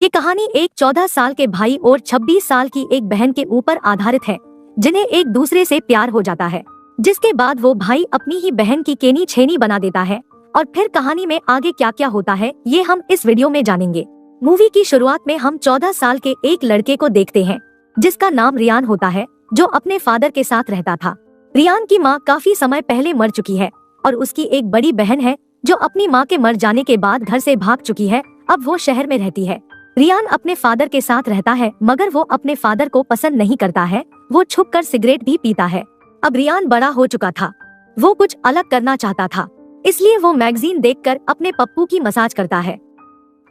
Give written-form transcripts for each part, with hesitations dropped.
कहानी एक 14 साल के भाई और 26 साल की एक बहन के ऊपर आधारित है, जिन्हें एक दूसरे से प्यार हो जाता है, जिसके बाद वो भाई अपनी ही बहन की केनी छेनी बना देता है। और फिर कहानी में आगे क्या क्या होता है ये हम इस वीडियो में जानेंगे। मूवी की शुरुआत में हम 14 साल के एक लड़के को देखते हैं, जिसका नाम रियान होता है, जो अपने फादर के साथ रहता था। रियान की माँ काफी समय पहले मर चुकी है और उसकी एक बड़ी बहन है जो अपनी माँ के मर जाने के बाद घर से भाग चुकी है। अब वो शहर में रहती है। रियान अपने फादर के साथ रहता है, मगर वो अपने फादर को पसंद नहीं करता है। वो छुपकर सिगरेट भी पीता है। अब रियान बड़ा हो चुका था, वो कुछ अलग करना चाहता था, इसलिए वो मैगजीन देखकर अपने पप्पू की मसाज करता है।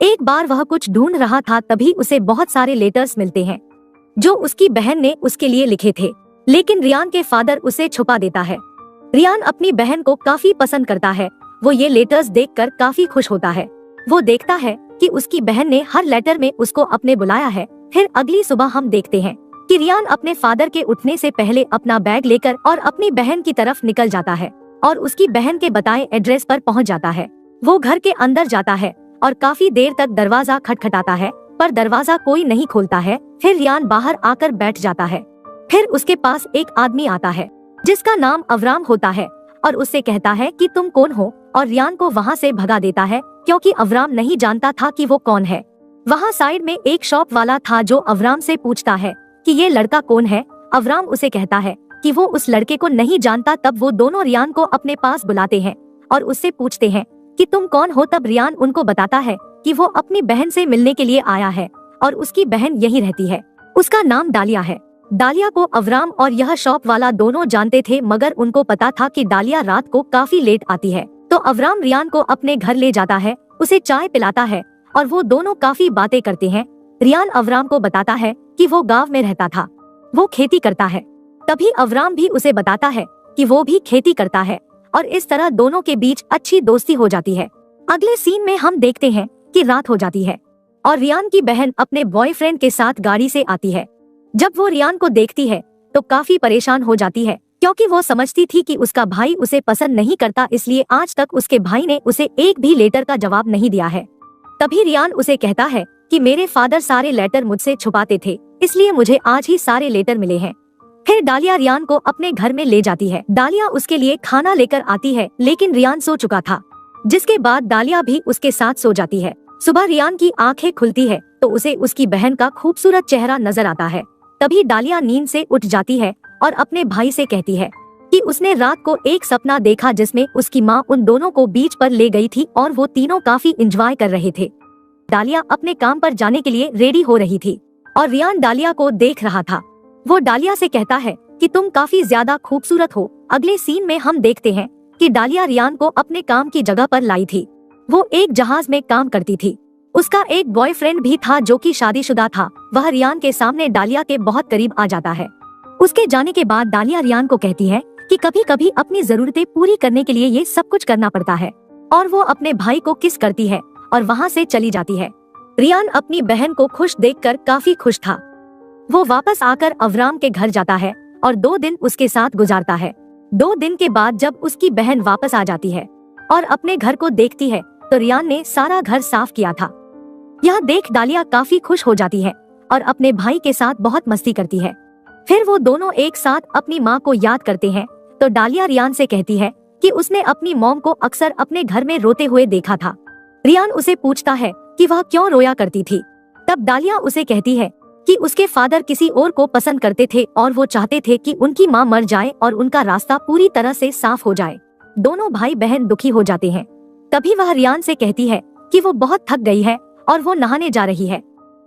एक बार वह कुछ ढूंढ रहा था, तभी उसे बहुत सारे लेटर्स मिलते हैं जो उसकी बहन ने उसके लिए लिखे थे, लेकिन रियान के फादर उसे छुपा देता है। रियान अपनी बहन को काफी पसंद करता है। वो ये लेटर्स देखकर काफी खुश होता है। वो देखता है कि उसकी बहन ने हर लेटर में उसको अपने बुलाया है। फिर अगली सुबह हम देखते हैं कि रियान अपने फादर के उठने से पहले अपना बैग लेकर और अपनी बहन की तरफ निकल जाता है और उसकी बहन के बताए एड्रेस पर पहुंच जाता है। वो घर के अंदर जाता है और काफी देर तक दरवाजा खटखटाता है, पर दरवाजा कोई नहीं खोलता है। फिर रियान बाहर आकर बैठ जाता है। फिर उसके पास एक आदमी आता है जिसका नाम अवराम होता है और उससे कहता है कि तुम कौन हो, और रियान को वहाँ से भगा देता है क्योंकि अवराम नहीं जानता था कि वो कौन है। वहाँ साइड में एक शॉप वाला था जो अवराम से पूछता है कि ये लड़का कौन है। अवराम उसे कहता है कि वो उस लड़के को नहीं जानता। तब वो दोनों रियान को अपने पास बुलाते हैं और उससे पूछते हैं कि तुम कौन हो। तब रियान उनको बताता है कि वो अपनी बहन से मिलने के लिए आया है और उसकी बहन यही रहती है। उसका नाम डालिया है। डालिया को अवराम और यह शॉप वाला दोनों जानते थे, मगर उनको पता था कि डालिया रात को काफी लेट आती है। तो अवराम रियान को अपने घर ले जाता है, उसे चाय पिलाता है और वो दोनों काफी बातें करते हैं। रियान अवराम को बताता है कि वो गांव में रहता था, वो खेती करता है। तभी अवराम भी उसे बताता है कि वो भी खेती करता है और इस तरह दोनों के बीच अच्छी दोस्ती हो जाती है। अगले सीन में हम देखते हैं कि रात हो जाती है और रियान की बहन अपने बॉयफ्रेंड के साथ गाड़ी से आती है। जब वो रियान को देखती है तो काफी परेशान हो जाती है, क्योंकि वो समझती थी कि उसका भाई उसे पसंद नहीं करता, इसलिए आज तक उसके भाई ने उसे एक भी लेटर का जवाब नहीं दिया है। तभी रियान उसे कहता है कि मेरे फादर सारे लेटर मुझसे छुपाते थे, इसलिए मुझे आज ही सारे लेटर मिले हैं। फिर डालिया रियान को अपने घर में ले जाती है। डालिया उसके लिए खाना लेकर आती है, लेकिन रियान सो चुका था, जिसके बाद डालिया भी उसके साथ सो जाती है। सुबह रियान की आंखें खुलती है तो उसे उसकी बहन का खूबसूरत चेहरा नजर आता है। तभी डालिया नींद से उठ जाती है और अपने भाई से कहती है कि उसने रात को एक सपना देखा जिसमें उसकी माँ उन दोनों को बीच पर ले गई थी और वो तीनों काफी एंजॉय कर रहे थे। डालिया अपने काम पर जाने के लिए रेडी हो रही थी और रियान डालिया को देख रहा था। वो डालिया से कहता है कि तुम काफी ज्यादा खूबसूरत हो। अगले सीन में हम देखते हैं कि डालिया रियान को अपने काम की जगह पर लाई थी। वो एक जहाज में काम करती थी। उसका एक बॉयफ्रेंड भी था जो कि शादीशुदा था। वह रियान के सामने डालिया के बहुत करीब आ जाता है। उसके जाने के बाद डालिया रियान को कहती है कि कभी कभी अपनी जरूरतें पूरी करने के लिए ये सब कुछ करना पड़ता है, और वो अपने भाई को किस करती है और वहाँ से चली जाती है। रियान अपनी बहन को खुश देखकर काफी खुश था। वो वापस आकर अवराम के घर जाता है और 2 दिन उसके साथ गुजारता है। 2 दिन के बाद जब उसकी बहन वापस आ जाती है और अपने घर को देखती है तो रियान ने सारा घर साफ किया था। यह देख डालिया काफी खुश हो जाती है और अपने भाई के साथ बहुत मस्ती करती है। फिर वो दोनों एक साथ अपनी माँ को याद करते हैं। तो डालिया रियान से कहती है कि उसने अपनी मॉम को अक्सर अपने घर में रोते हुए देखा था। रियान उसे पूछता है कि वह क्यों रोया करती थी। तब डालिया उसे कहती है कि उसके फादर किसी और को पसंद करते थे और वो चाहते थे कि उनकी माँ मर जाए और उनका रास्ता पूरी तरह से साफ हो जाए। दोनों भाई बहन दुखी हो जाते हैं। तभी वह रियान से कहती है कि वो बहुत थक गई है और वो नहाने जा रही है।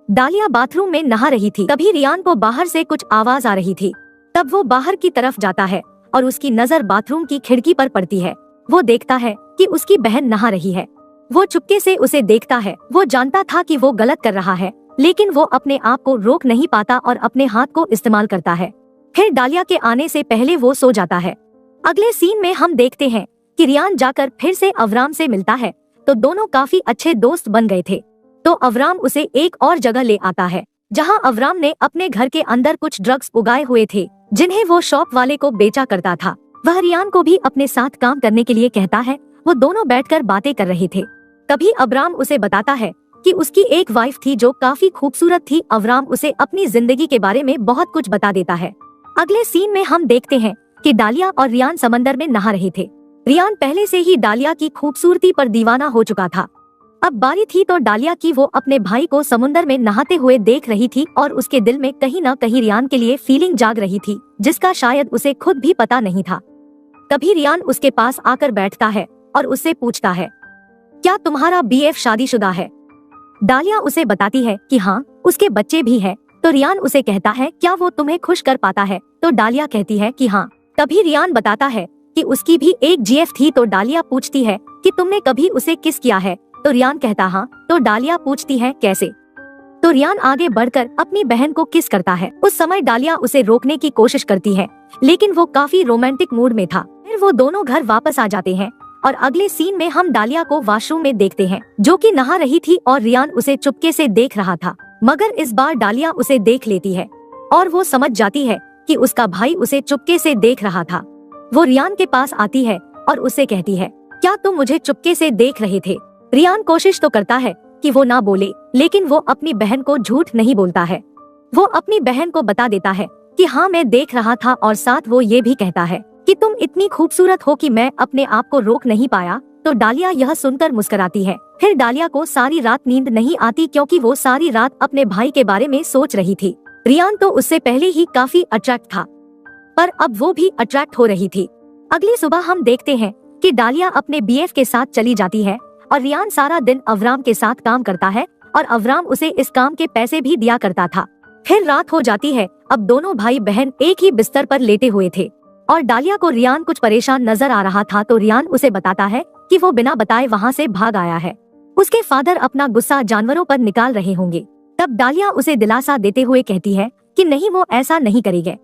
डालिया बाथरूम में नहा रही थी। तभी रियान को बाहर से कुछ आवाज आ रही थी। तब वो बाहर की तरफ जाता है और उसकी नजर बाथरूम की खिड़की पर पड़ती है। वो देखता है कि उसकी बहन नहा रही है। वो चुपके से उसे देखता है। वो जानता था कि वो गलत कर रहा है, लेकिन वो अपने आप को रोक नहीं पाता और अपने हाथ को इस्तेमाल करता है। फिर डालिया के आने से पहले वो सो जाता है। अगले सीन में हम देखते हैं कि रियान जाकर फिर से अवराम से मिलता है, तो दोनों काफी अच्छे दोस्त बन गए थे। तो अवराम उसे एक और जगह ले आता है जहां अवराम ने अपने घर के अंदर कुछ ड्रग्स उगाए हुए थे, जिन्हें वो शॉप वाले को बेचा करता था। वह रियान को भी अपने साथ काम करने के लिए कहता है। वो दोनों बैठकर बातें कर रहे थे। तभी अवराम उसे बताता है कि उसकी एक वाइफ थी जो काफी खूबसूरत थी। अवराम उसे अपनी जिंदगी के बारे में बहुत कुछ बता देता है। अगले सीन में हम देखते हैं कि डालिया और रियान समंदर में नहा रहे थे। रियान पहले से ही डालिया की खूबसूरती पर दीवाना हो चुका था। अब बारी थी तो डालिया की वो अपने भाई को समुद्र में नहाते हुए देख रही थी और उसके दिल में कहीं न कहीं रियान के लिए फीलिंग जाग रही थी, जिसका शायद उसे खुद भी पता नहीं था। तभी रियान उसके पास आकर बैठता है और उससे पूछता है, क्या तुम्हारा बीएफ शादीशुदा है? डालिया उसे बताती है कि हाँ, उसके बच्चे भी है। तो रियान उसे कहता है, क्या वो तुम्हें खुश कर पाता है? तो डालिया कहती है कि हाँ। तभी रियान बताता है कि उसकी भी एक जीएफ थी। तो डालिया पूछती है कि तुमने कभी उसे किस किया है? तो रियान कहता हाँ। तो डालिया पूछती है कैसे? तो रियान आगे बढ़कर अपनी बहन को किस करता है। उस समय डालिया उसे रोकने की कोशिश करती है, लेकिन वो काफी रोमांटिक मूड में था। फिर वो दोनों घर वापस आ जाते हैं और अगले सीन में हम डालिया को वॉशरूम में देखते हैं, जो कि नहा रही थी और रियान उसे चुपके से देख रहा था। मगर इस बार डालिया उसे देख लेती है और वो समझ जाती है कि उसका भाई उसे चुपके से देख रहा था। वो रियान के पास आती है और उससे कहती है, क्या तुम मुझे चुपके से देख रहे थे? रियान कोशिश तो करता है कि वो ना बोले, लेकिन वो अपनी बहन को झूठ नहीं बोलता है। वो अपनी बहन को बता देता है कि हाँ, मैं देख रहा था, और साथ वो ये भी कहता है कि तुम इतनी खूबसूरत हो कि मैं अपने आप को रोक नहीं पाया। तो डालिया यह सुनकर मुस्कुराती है। फिर डालिया को सारी रात नींद नहीं आती, क्योंकि वो सारी रात अपने भाई के बारे में सोच रही थी। रियान तो उससे पहले ही काफी अट्रैक्ट था, पर अब वो भी अट्रैक्ट हो रही थी। अगली सुबह हम देखते हैं कि डालिया अपने बीएफ के साथ चली जाती है और रियान सारा दिन अवराम के साथ काम करता है और अवराम उसे इस काम के पैसे भी दिया करता था। फिर रात हो जाती है। अब दोनों भाई बहन एक ही बिस्तर पर लेटे हुए थे और डालिया को रियान कुछ परेशान नजर आ रहा था। तो रियान उसे बताता है कि वो बिना बताए वहाँ से भाग आया है। उसके फादर अपना गुस्सा जानवरों पर निकाल रहे होंगे। तब डालिया उसे दिलासा देते हुए कहती है कि नहीं, वो ऐसा नहीं करेंगे।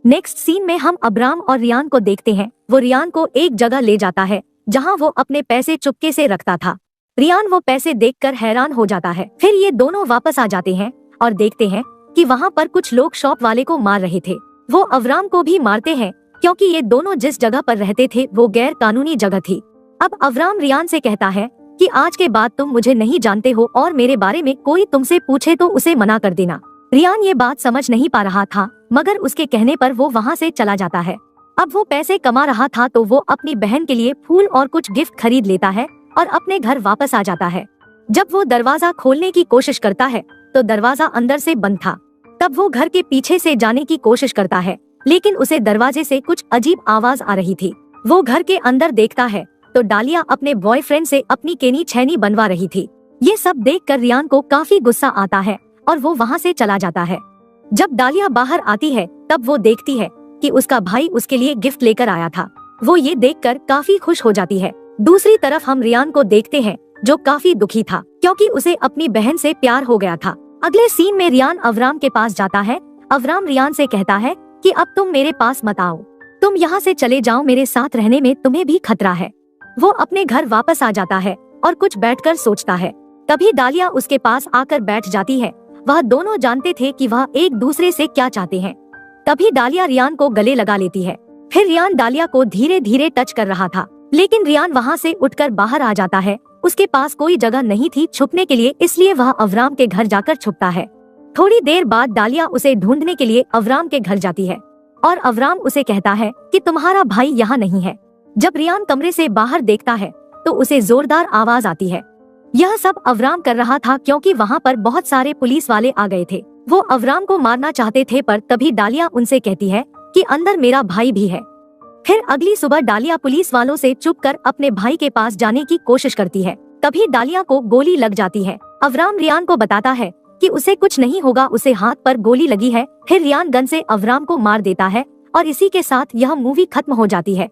नेक्स्ट सीन में हम अब्राम और रियान को देखते हैं। वो रियान को एक जगह ले जाता है जहां वो अपने पैसे चुपके से रखता था। रियान वो पैसे देखकर हैरान हो जाता है। फिर ये दोनों वापस आ जाते हैं और देखते हैं कि वहां पर कुछ लोग शॉप वाले को मार रहे थे। वो अब्राम को भी मारते हैं, क्योंकि ये दोनों जिस जगह पर रहते थे वो गैर कानूनी जगह थी। अब अब्राम रियान से कहता है कि आज के बाद तुम मुझे नहीं जानते हो और मेरे बारे में कोई तुमसे पूछे तो उसे मना कर देना। रियान ये बात समझ नहीं पा रहा था, मगर उसके कहने पर वो वहाँ से चला जाता है। अब वो पैसे कमा रहा था तो वो अपनी बहन के लिए फूल और कुछ गिफ्ट खरीद लेता है और अपने घर वापस आ जाता है। जब वो दरवाजा खोलने की कोशिश करता है तो दरवाजा अंदर से बंद था। तब वो घर के पीछे से जाने की कोशिश करता है, लेकिन उसे दरवाजे से कुछ अजीब आवाज आ रही थी। वो घर के अंदर देखता है तो डालिया अपने बॉयफ्रेंड से अपनी केनी छैनी बनवा रही थी। ये सब देखकर रियान को काफी गुस्सा आता है और वो वहाँ से चला जाता है। जब डालिया बाहर आती है तब वो देखती है कि उसका भाई उसके लिए गिफ्ट लेकर आया था। वो ये देखकर काफी खुश हो जाती है। दूसरी तरफ हम रियान को देखते हैं, जो काफी दुखी था, क्योंकि उसे अपनी बहन से प्यार हो गया था। अगले सीन में रियान अवराम के पास जाता है। अवराम रियान से कहता है कि अब तुम मेरे पास मत आओ, तुम यहाँ से चले जाओ, मेरे साथ रहने में तुम्हें भी खतरा है। वो अपने घर वापस आ जाता है और कुछ बैठकर सोचता है। तभी डालिया उसके पास आकर बैठ जाती है। वह दोनों जानते थे कि वह एक दूसरे से क्या चाहते हैं। तभी डालिया रियान को गले लगा लेती है। फिर रियान डालिया को धीरे धीरे टच कर रहा था, लेकिन रियान वहाँ से उठकर बाहर आ जाता है। उसके पास कोई जगह नहीं थी छुपने के लिए, इसलिए वह अवराम के घर जाकर छुपता है। थोड़ी देर बाद डालिया उसे ढूंढने के लिए अवराम के घर जाती है और अवराम उसे कहता है कि तुम्हारा भाई यहाँ नहीं है। जब रियान कमरे से बाहर देखता है तो उसे जोरदार आवाज आती है। यह सब अवराम कर रहा था क्योंकि वहाँ पर बहुत सारे पुलिस वाले आ गए थे। वो अवराम को मारना चाहते थे, पर तभी डालिया उनसे कहती है कि अंदर मेरा भाई भी है। फिर अगली सुबह डालिया पुलिस वालों से छुपकर अपने भाई के पास जाने की कोशिश करती है। तभी डालिया को गोली लग जाती है। अवराम रियान को बताता है कि उसे कुछ नहीं होगा, उसे हाथ पर गोली लगी है। फिर रियान गन से अवराम को मार देता है और इसी के साथ यह मूवी खत्म हो जाती है।